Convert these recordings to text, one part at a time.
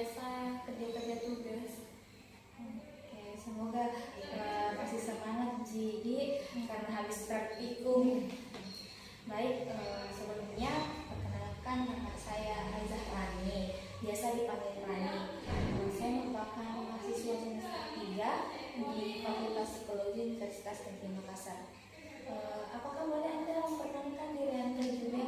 biasa kerja-kerja tugas. Oke, semoga masih semangat Ji karena habis praktikum. Baik, sebelumnya perkenalkan nama saya Aizah Rani, biasa dipanggil Rani. Saya merupakan mahasiswa semester 3 di Fakultas Psikologi Universitas Negeri Makassar. Apakah boleh Anda memperkenalkan diri Anda juga?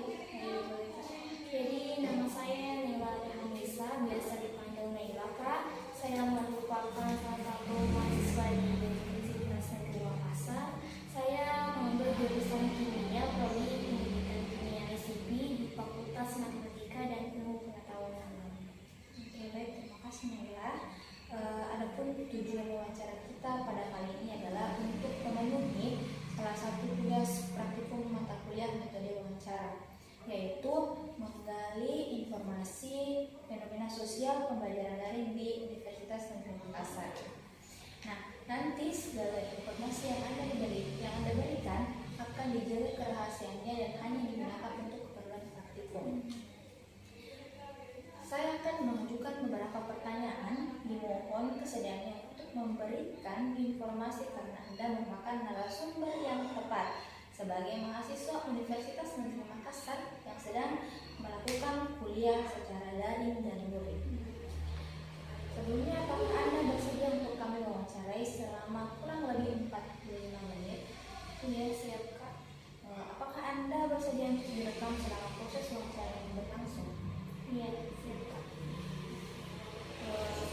Jadi nama saya Naila Hamisa, biasa dipanggil Naila Kak. Saya merupakan salah satu mahasiswa di Universitas Negeri Makassar. Saya mengambil jurusan kimia, prodi pendidikan kimia ICP di Fakultas Matematika dan Ilmu Pengetahuan Alam. Oke, baik, terima kasih Naila. Adapun tujuan wawancara kita pada kali ini adalah untuk memenuhi salah satu tugas praktikum mata kuliah metode wawancara, yaitu menggali informasi fenomena sosial pembelajaran daring di Universitas Negeri Makassar. Nah, nanti segala informasi yang Anda berikan akan dijaga kerahasiaannya dan hanya digunakan untuk keperluan praktikum. Saya akan mengajukan beberapa pertanyaan, dimohon kesediaannya untuk memberikan informasi karena Anda merupakan narasumber yang tepat sebagai mahasiswa Universitas Negeri Makassar yang sedang melakukan kuliah secara daring dan luring. Sebelumnya, apakah Anda bersedia untuk kami wawancarai selama kurang lebih 45 menit? Iya, siap Kak. Apakah Anda bersedia untuk direkam selama proses wawancara yang berlangsung? Iya, siap Kak.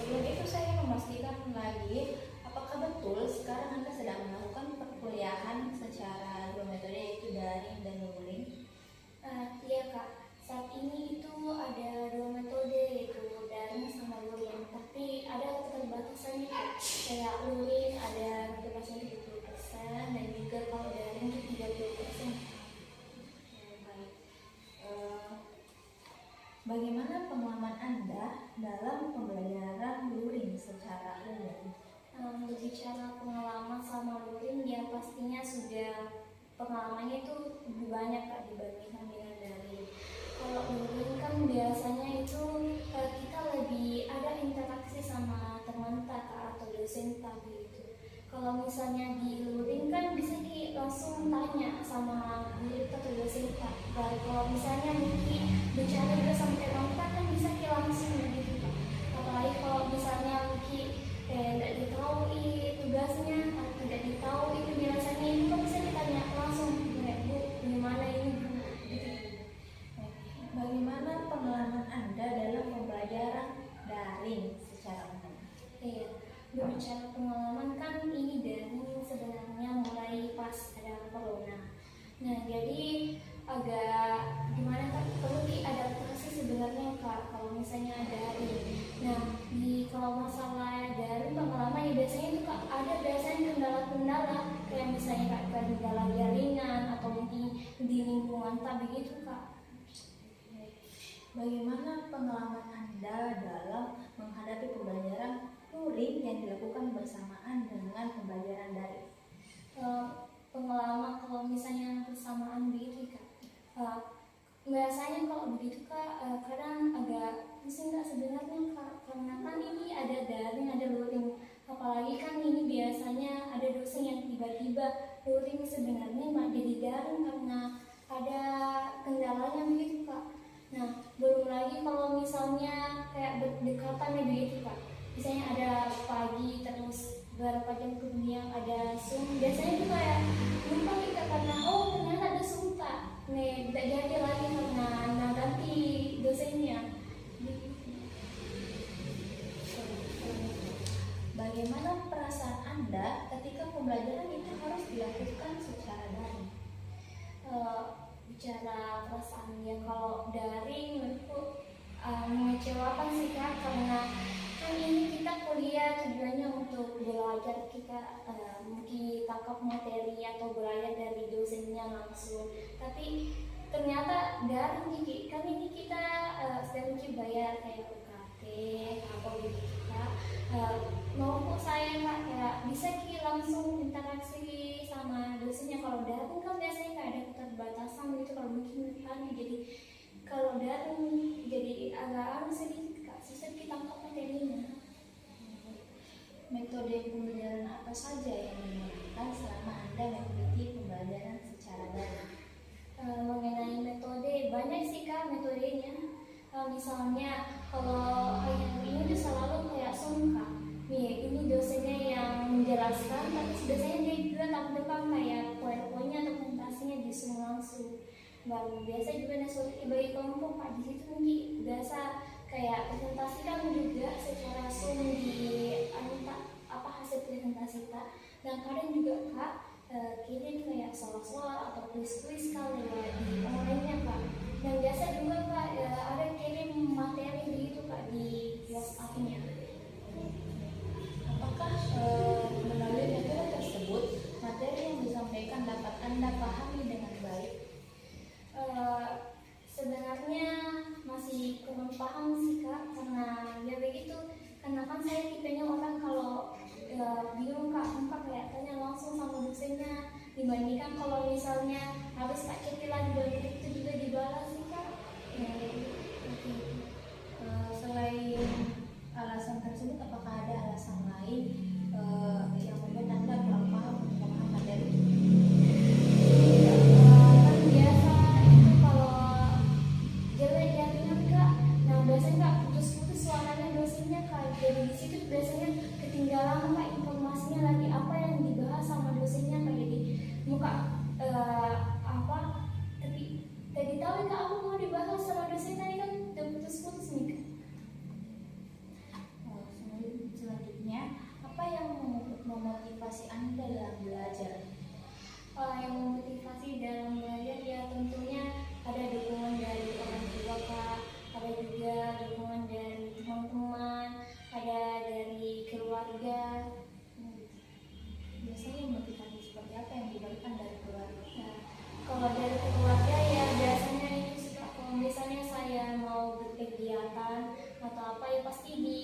Sebelum itu saya memastikan lagi, apakah betul sekarang Anda sedang melakukan perkuliahan secara dua metode, yaitu daring dan luring? Iya Kak, saat ini itu ada dua metode, yaitu daring sama luring. Tapi ada keterbatasannya Kak. Kayak luring ada keterbatasan 70% dan juga kalau daring itu 30%. Baik. Bagaimana pengalaman Anda dalam pembelajaran luring secara umum? Berbicara pengalaman sama luring, ya pastinya sudah pengalamannya itu lebih banyak Kak dibandingkan dengan daring. Kalau luring kan biasanya itu kita lebih ada interaksi sama teman Kak atau dosen Kak gitu. Kalau misalnya di luring kan bisa langsung tanya sama guru atau dosen Kak. Kalau misalnya mungkin bicara juga sama teman Kak kan bisa langsung gitu Kak. Apalagi kalau misalnya mungkin tidak ditahui tugasnya atau tidak ditahu itu biasanya itu kan bisa ditanya langsung Bu, gimana ini Bu gitu. Bagaimana pengalaman Anda dalam pembelajaran daring secara umum? Iya, berbicara pengalaman kan ini daring sebenarnya mulai pas ada corona. Nah jadi agak gimana Kak, perlu diadaptasi sebenarnya Kak kalau misalnya daring. Nah kalau masalah daring pengalaman ya biasanya itu Kak ada biasanya kendala-kendala kayak misalnya Kak kendala jaringan atau mungkin di lingkungan tak begitu Kak. Bagaimana pengalaman Anda dalam menghadapi pembelajaran luring yang dilakukan bersamaan dengan pembelajaran daring? Pengalaman kalau misalnya bersamaan begitu Kak. Biasanya kalau begitu Kak kadang agak pusing Kak sebenarnya Kak, karena kan ini ada daring ada luring, apalagi kan ini biasanya ada dosen yang tiba-tiba luring sebenarnya nggak jadi daring karena ada kendalanya begitu Kak. Nah belum lagi kalau misalnya kayak berdekatan ya begitu Kak, misalnya ada pagi terus beberapa jam kemudian ada Zoom, biasanya itu kayak lupa kita karena oh ternyata ada Zoom Kak. Nih tidak jadi lagi karena ganti dosennya. Bagaimana perasaan Anda ketika pembelajaran itu harus dilakukan secara daring? Bicara perasaan ya kalau daring menurutku mengecewakan sih Kak, karena kan ini kita kuliah tujuannya untuk belajar, kita mungkin tangkap materi atau belajar dari dosennya langsung, tapi ternyata daring Kiki kan ini kita sedang bayar kayak UKT atau gitu Kak. Mau kok saya Kak kayak bisa langsung interaksi sama dosennya. Kalau daring kan biasanya kayak ada keterbatasan gitu kalau mungkin kan, jadi kalau daring jadi agak sedikit Kak susah kita tangkap materi metode pembelajaran apa saja yang digunakan selama Anda mengikuti pembelajaran secara daring? Mengenai metode banyak sih kak metodenya. Misalnya kalau yang ini tuh selalu kayak sungka nih, ini dosennya yang menjelaskan tapi biasanya dia juga tampil depan kayak poin-poinnya atau presentasinya disuruh langsung. Dan biasa juga disuruh bagi kelompok kak, di situ mungkin biasa kayak presentasikan juga secara Zoom di apa hasil presentasi kak. Dan kadang juga kak kirim kayak soal-soal atau kuis-kuis kak lewat di online-nya kak. Dan biasa juga kak ada kirim materi begitu kak di WhatsApp-nya. Apakah melalui metode tersebut materi yang disampaikan dapat Anda pahami dengan baik? Sebenarnya masih kurang paham sih kak, karena ya begitu, karena kan saya tipenya orang kalau bingung kak, tempat kayak tanya langsung sama dosennya, dibandingkan kalau misalnya harus tak cek lagi dan itu juga dibalas sih kak. Selain alasan tersebut, apakah ada alasan lain yang membuat Anda kurang paham untuk memahami materi? Kan biasa itu kalau jelek jaringan kak, nah biasanya kak putus-putus suaranya dosennya kak, jadi di situ biasanya ketinggalan kak informasinya lagi apa yang dibahas sama dosennya kak, jadi muka apa tadi tahu kak aku mau dibahas sama dosen tadi kan udah putus-putus nih kak. Selanjutnya, apa yang memotivasi Anda dalam belajar? Yang memotivasi dalam belajar ya tentunya ada dukungan dari orang tua kak, ada juga dukungan dari teman-teman, ada dari keluarga. Biasanya motivasi seperti apa yang diberikan dari keluarga? Nah, kalau dari keluarga ya biasanya itu suka kalau misalnya saya mau berkegiatan atau apa ya pasti di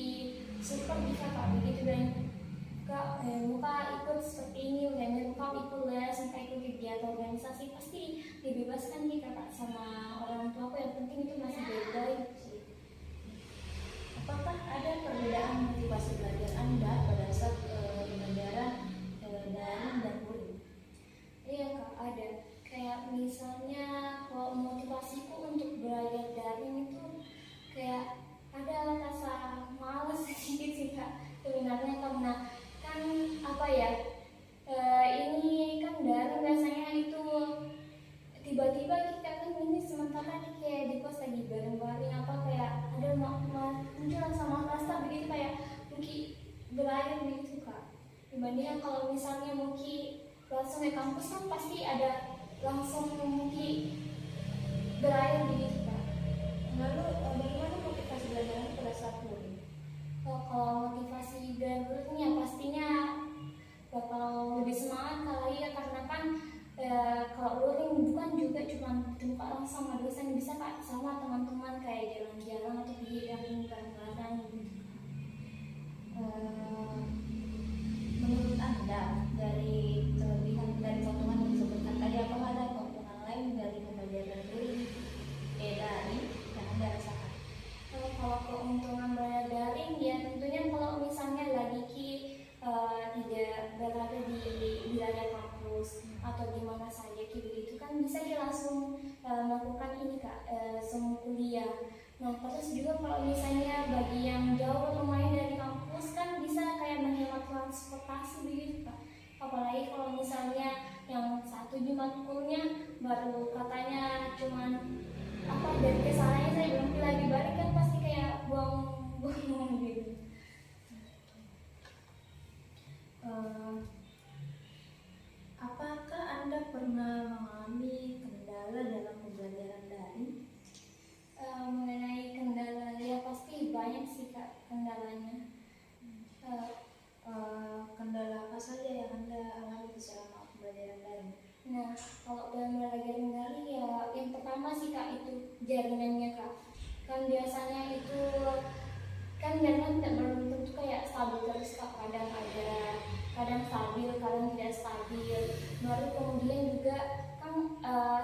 support bisa kak begitu, dan kak muka ikut seperti ini, dan muka ikut les, muka ikut kegiatan organisasi pasti dibebaskan nih kakak sama orang tua aku, yang penting itu masih baik-baik sih. Apakah ada perbedaan motivasi belajar Anda pada saat pembelajaran daring dan luring? Iya kak ada, kayak misalnya kalau motivasiku untuk belajar daring itu kayak ada rasa males sedikit sih kak sebenarnya, karena kan apa ya ini kan daring biasanya itu tiba-tiba kita kan ini sementara kayak di kos lagi bareng-bareng apa kayak ada muncul sama rasa begitu kayak mungkin belajar begitu kak, dibandingkan kalau misalnya mungkin langsung ke kampus kan pasti ada langsung mungkin belajar begitu kak. Lalu bagaimana motivasi belajar pada saat luring? Kalau motivasi belajarnya pastinya bakal lebih semangat kali ya, karena kan kalau luring bukan juga cuma ketemu langsung sama dosen, bisa kak sama teman-teman kayak jalan-jalan atau kegiatan bareng-bareng gitu. Menurut Anda, dari kelebihan dari keuntungan yang disebutkan tadi, apakah ada keuntungan lain dari pembelajaran daring yang Anda rasakan? Kalau keuntungan belajar daring ya tentunya kalau misalnya lagi tidak berada di wilayah kampus atau di mana saja begitu kan bisa langsung melakukan ini kak semua kuliah. Nah terus juga kalau misalnya bagi yang jauh lumayan dari kampus kan bisa kayak menghemat transportasi begitu kak. Apalagi kalau misalnya yang satu Jumat kulnya baru katanya cuman apa dari kesananya saya belum lagi balik kan pasti kayak buang gitu. Apakah Anda pernah mengalami kendala dalam pembelajaran daring? Mengenai kendala ya pasti banyak sih kak kendalanya. Kendala apa saja yang Anda alami selama pembelajaran daring? Nah kalau dalam belajar daring ya yang pertama sih kak itu jaringannya kak. Kan biasanya itu kan jaringan tidak belum tentu kayak stabil terus kak, kadang stabil kadang tidak stabil. Baru kemudian juga kan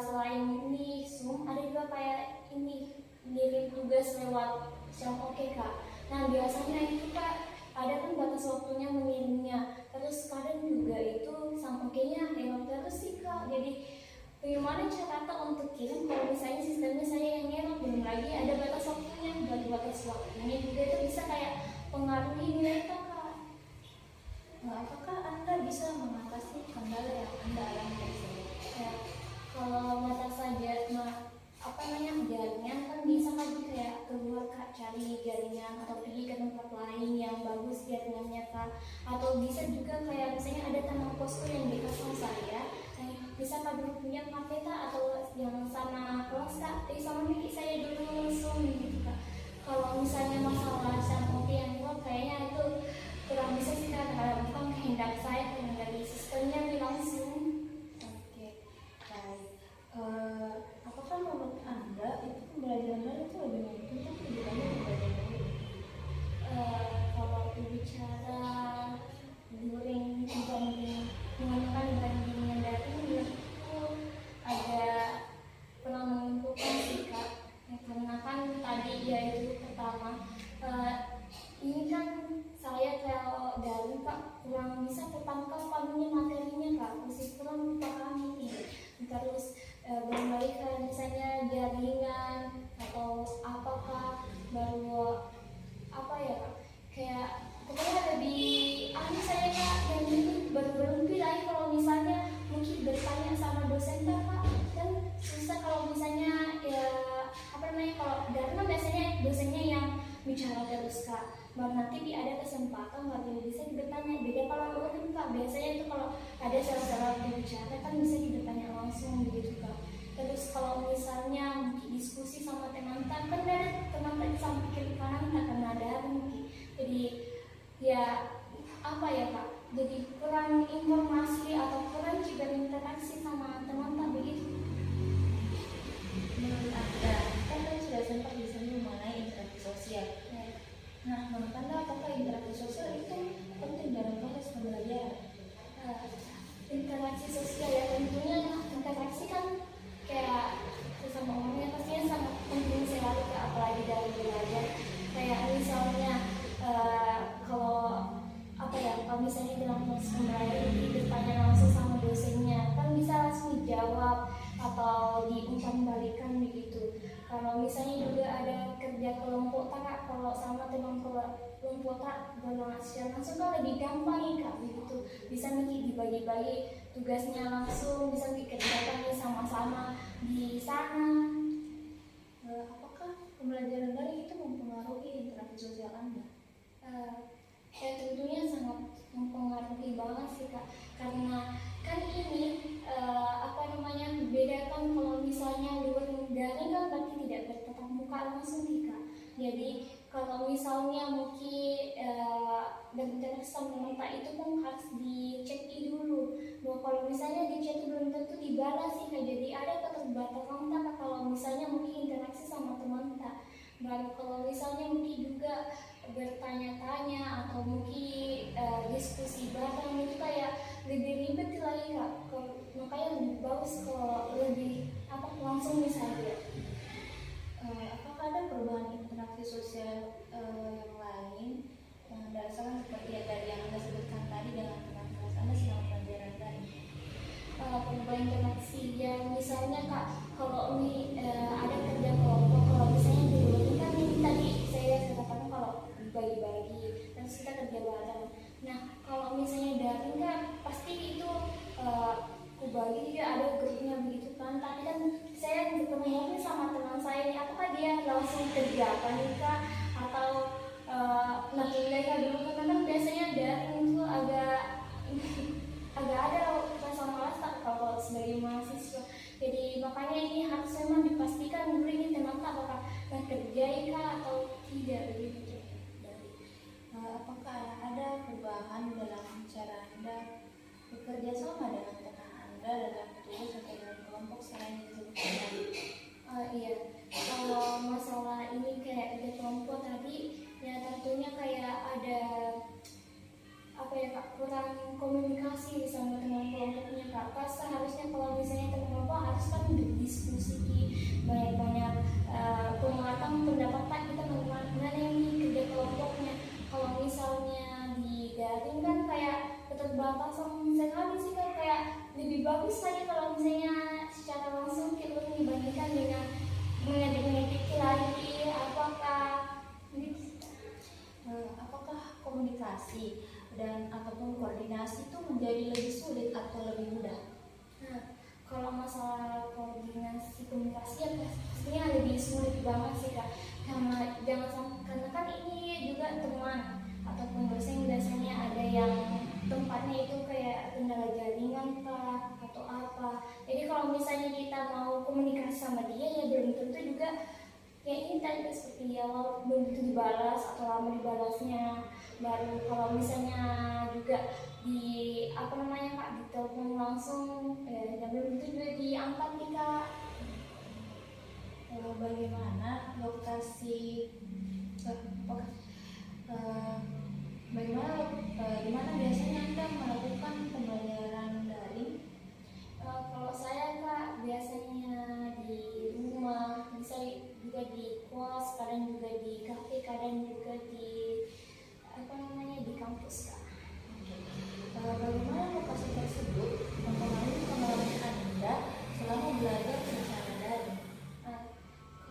selain ini Zoom ada juga kayak ini ngirim tugas lewat Zoom, oke kak. Nah biasanya itu kak ada kan batas batas waktunya mengirimnya. Terus kadang juga itu sama kayaknya error terus sih Kak. Jadi bagaimana cara Kak untuk kirim kalau misalnya sistemnya saya yang error, belum lagi ada batas waktunya. Dan batas waktunya juga itu bisa kayak pengaruhi nilai Kak. Apakah Anda bisa mengatasi kendala yang Anda alami tersebut? Ya, kalau batas saja jaringan kan bisa kan kayak keluar Kak, cari jaringan atau pergi ke tempat lain yang bagus jaringannya Kak, atau bisa juga kayak misalnya ada teman kosku yang dekat sama saya, bisa Kak punya kapeta atau yang sama kelas Kak, sama Miki saya dulu langsung gitu Kak. Kalau misalnya masalah sama yang keluar kayaknya itu kurang bisa sih Kak, karena bukan kehendak saya, karena dari sistemnya langsung. Oke, baik. Apakah menurut Anda itu pembelajaran daring itu lebih menguntungkan atau lebih banyak pembelajaran daring? Kalau berbicara daring menggunakan dibandingnya daring, menurutku ada kurang menguntungkan sih Kak. Ya, karena kan tadi ya itu pertama, ini kan saya kalau daring Kak kurang bisa tertangkap padunya materinya Kak, masih kurang dipahami. Terus belum lagi kayak misalnya jaringan atau apakah baru apa ya Kak, kayak pokoknya lebih saya Kak, yang itu baru berhenti lagi kalau misalnya mungkin bertanya sama dosen Kak, kan susah kalau misalnya ya kalau dari kan biasanya dosennya yang bicara terus Kak, baru nanti ada kesempatan baru bisa bertanya. Beda kalau luring Kak, biasanya itu kalau ada salah-salah berbicara kan bisa bertanya langsung begitu Kak. Terus kalau misalnya diskusi sama teman kan dari teman tadi sampai kiri kanan tak kena daring, jadi ya apa ya Kak, jadi kurang informasi atau kurang juga interaksi sama teman tak begitu. Menurut Anda, kan tadi sudah sempat disinggung mengenai interaksi sosial. Nah, menurut Anda apakah interaksi sosial itu penting dalam proses pembelajaran? Interaksi sosial ya tentunya, interaksi kan kayak sesama orangnya pastinya sangat penting sekali Kak, apalagi dalam belajar. Kayak misalnya kalau misalnya dalam proses pembelajaran ditanya langsung sama dosennya kan bisa langsung dijawab atau diumpan balikan begitu. Kalau misalnya juga ada kerja kelompok Kak, kalau sama teman kelompok Kak berlangsung langsung kan lebih gampang nih Kak begitu, bisa nih dibagi-bagi tugasnya langsung, bisa dikerjakan sama-sama di sana. Apakah pembelajaran daring itu mempengaruhi interaksi sosial Anda? Ya tentunya sangat mempengaruhi banget sih Kak, karena kan ini bedakan kalau misalnya luring daring kan berarti tidak bertatap muka langsung nih Kak. Jadi kalau misalnya mungkin berinteraksi sama mereka itu kan harus dicek dulu. Nah kalau misalnya di chat belum tentu dibalas sih Kak, jadi ada keterbatasan Kak kalau misalnya mungkin interaksi sama teman Kak. Baru kalau misalnya mungkin juga bertanya-tanya atau mungkin diskusi bareng itu kayak lebih ribet lagi Kak. Makanya lebih bagus kalau lebih langsung misalnya. Apakah ada perubahan interaksi sosial yang lain yang Anda rasakan seperti yang Anda sebutkan tadi dengan teman kelas Anda selama pembelajaran daring? Perubahan interaksi yang misalnya Kak, kalau ada kerja kelompok, kalau misalnya dulu ini kan ini tadi saya katakan kalau bagi-bagi terus kita kerja bareng. Nah kalau misalnya daring kan pasti itu aku bagi juga ada grupnya begitu kan, tapi kan saya bertemu sama teman saya ini, apakah dia langsung kerjakan Kak atau nanti mereka dulu, karena kan biasanya daring itu agak ada rasa malas kalau sebagai mahasiswa. Jadi makanya ini harus memang dipastikan dulu ini teman apakah kerja atau tidak begitu. Apakah ada perubahan dalam cara Anda bekerja sama dengan teman Anda dalam tugas atau dalam kelompok selain yang disebutkan tadi? Iya, kalau masalah ini kayak kerja kelompok tadi ya tentunya kayak ada Kak, kurang komunikasi sama teman kelompoknya Kak. Pas seharusnya kalau misalnya teman kelompok harus kan berdiskusi banyak-banyak penguatan pendapat Pak, kita mana yang kerja kelompoknya. Kalau misalnya di apakah komunikasi dan ataupun koordinasi itu menjadi lebih sulit atau lebih mudah? Nah, kalau masalah koordinasi komunikasi ya pastinya lebih sulit banget sih kak. Karena kan ini juga teman ataupun dosen, biasanya ada yang tempatnya itu kayak kendala jaringan kah atau apa. Jadi kalau misalnya kita mau komunikasi sama dia ya belum tentu juga kayak ini tadi seperti awal belum tentu dibalas atau lama dibalasnya. Baru kalau misalnya juga di apa namanya kak, di telepon langsung ya belum tentu juga diangkat nih kak. Bagaimana lokasi gimana biasanya Anda melakukan pembelajaran daring? Kalau saya kak biasanya di rumah, bisa juga di kos, kadang juga di kafe, kadang juga di apa namanya di kampus kak. Bagaimana lokasi tersebut mempengaruhi pengalaman Anda selama belajar secara daring?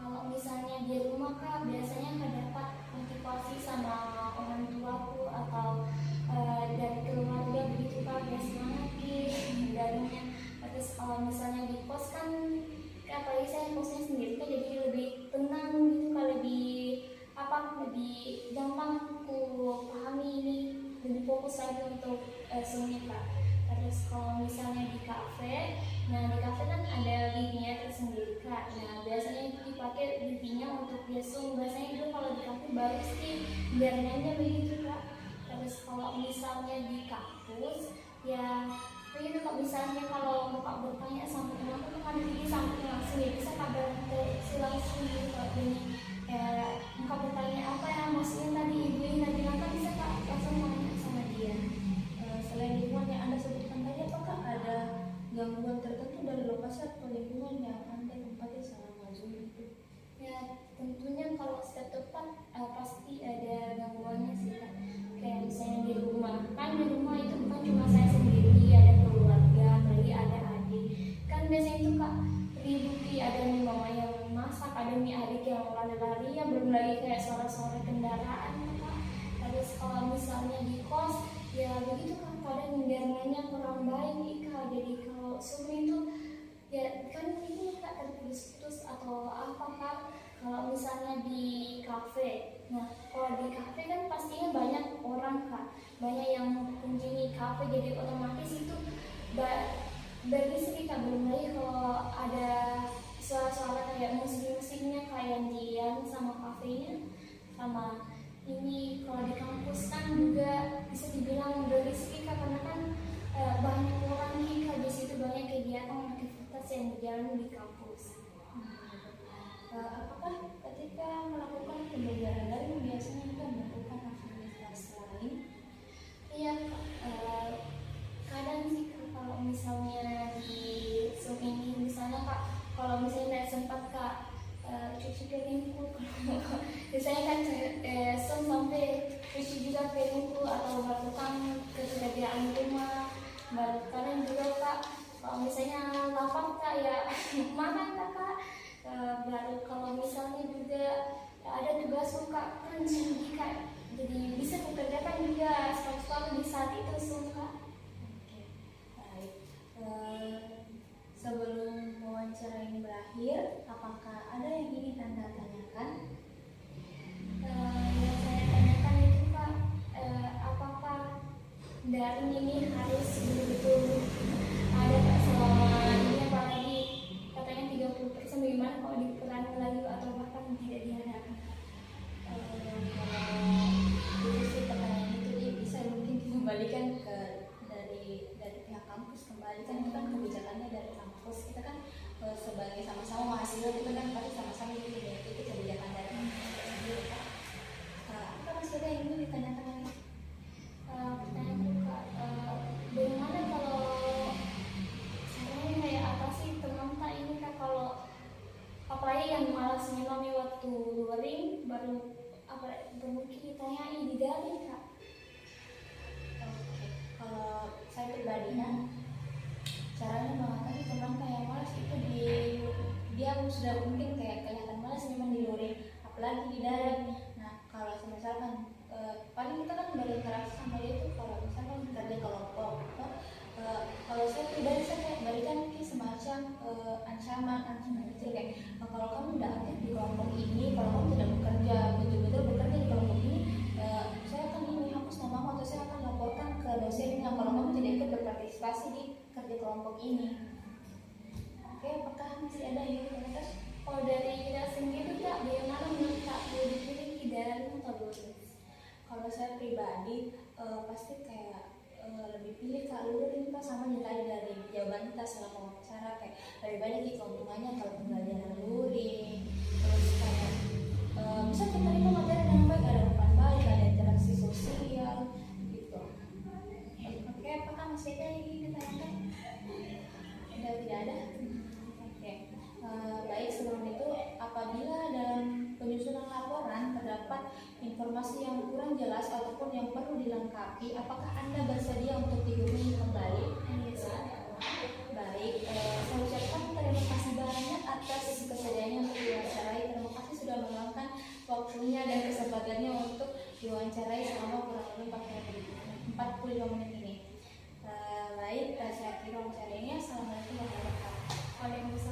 Kalau misalnya di rumah kak biasanya mendapat motivasi sama orang tuaku atau dari keluarga begitu kak, biar semangat daringnya. Terus kalau misalnya di kos kan apalagi saya kosnya sendiri kan, jadi lebih tenang gitu kak, lebih gampang aku pahami ini, lebih fokus lagi untuk semuanya kak. Terus kalau misalnya di kafe, nah di kafe kan ada wifi-nya tersendiri kak. Nah biasanya itu dipakai wifi-nya untuk Zoom. Biasanya itu kalau di kafe baru sih biar nyanyi begitu kak. Terus kalau misalnya di kampus ya begitu kak, misalnya kalau mau kak bertanya sama teman tuh kan ini sampai langsung ya bisa kabar si langsung gitu kak. Ini mau bertanya apa ya maksudnya tadi ibu ini tadi apa, bisa kak langsung tanya sama dia. Selain lingkungan yang Anda sebutkan tadi, apakah ada gangguan tertentu dari lokasi atau lingkungan yang Anda tempati selama Zoom itu? Ya tentunya kalau setiap tempat pasti ada gangguannya sih kak. Kayak misalnya di rumah, kan di rumah itu bukan cuma saya sendiri, ada keluarga, apalagi ada adik. Kan biasanya itu kak ribut, ada nih mama yang masak, ada nih adik yang lari-lari, ya belum lagi kayak suara-suara kendaraan kak. Terus kalau misalnya di kos ya begitu kan, kadang jaringannya kurang baik nih kak. Jadi kalau Zoom itu ya kan ini kak terputus-putus atau apa kak. Kalau misalnya di kafe, nah kalau di kafe kan pastinya banyak orang kak, banyak yang mengunjungi kafe, jadi otomatis itu berisik kak. Belum lagi kalau ada suara-suara kayak musik-musiknya kayak yang sama kafenya sama ini. Kalau di kampus kan juga bisa dibilang berisik kak, karena kan banyak orang kak di situ, banyak kegiatan aktivitas yang berjalan di kampus. Apakah ketika melakukan pembelajaran daring biasanya Anda melakukan aktivitas lain? Iya kak, kadang sih kak, kalau misalnya di Zoom ini misalnya kak, kalau misalnya nggak sempat kak cuci piringku, misalnya kan Zoom sampai cuci juga piringku atau melakukan pekerjaan rumah. Baru kadang juga kak kalau misalnya lapar kak ya makan kak. Baru kalau misalnya juga ada tugas suka kan tinggi kak, jadi bisa kukerjakan juga sekali-sekali di saat itu suka. Oke, baik. Sebelum wawancara ini berakhir, apakah ada yang ingin Anda tanyakan? Yang saya tanyakan itu kak, apakah daring ini harus betul-betul ada kak selama ini, apalagi katanya 30%, bagaimana kalau dikurangi lagi atau bahkan tidak diadakan? Jadi sih pertanyaan itu bisa mungkin dikembalikan ke dari pihak kampus, kembalikan itu kan kebijakannya dari kampus. Kita kan sebagai sama-sama mahasiswa kita kan pasti sama-sama itu kebijakan dari kampus tersebut. Apakah masih ada yang ingin ditanyakan lagi? Pertanyaan kak, bagaimana kalau caranya kayak apa sih teman tak ini kak, kalau apalagi yang malas nyelami waktu luring baru mungkin ditanyain di daring kak. Oke, kalau saya pribadi caranya mengatasi teman yang malas itu dia sudah mungkin kayak kelihatan malas memang di luring, apalagi di daring. Nah kalau misalkan paling kita interaksi sama dia tuh kalau misalkan kerja kelompok kalau saya pribadi saya kayak berikan mungkin semacam ancaman gitu kayak kalau kamu udah aktif di kelompok ini, kalau kamu tidak bekerja betul-betul bekerja di kelompok ini, saya akan ini hapus namamu atau saya akan laporkan ke dosennya kalau kamu tidak ikut berpartisipasi di kerja kelompok ini. Oke, apakah masih ada yang ingin komentar? Kalau dari kita sendiri Kak, bagaimana menurut Kak lebih pilih daring atau luring? Kalau saya pribadi pasti kayak lebih pilih Kak luring Kak, sama yang tadi dari jawaban kita selama wawancara kayak lebih banyak di keuntungannya kalau pembelajaran luring, terus kayak bisa kita terima materi dengan baik, ada umpan balik, ada interaksi sosial gitu. Oke, apakah masih ada yang ingin ditanyakan? Tidak ada. Oke. Baik, sebelum itu apabila dalam penyusunan laporan terdapat informasi yang kurang jelas ataupun yang perlu dilengkapi, apakah Anda bersedia untuk dihubungi kembali? Baik, saya ucapkan terima kasih banyak atas kesediaannya untuk diwawancarai. Terima kasih sudah meluangkan waktunya dan kesempatannya untuk diwawancarai selama kurang lebih 45 menit ini. Baik, saya akhiri wawancara ini. Assalamualaikum warahmatullahi wabarakatuh. Waalaikumsalam.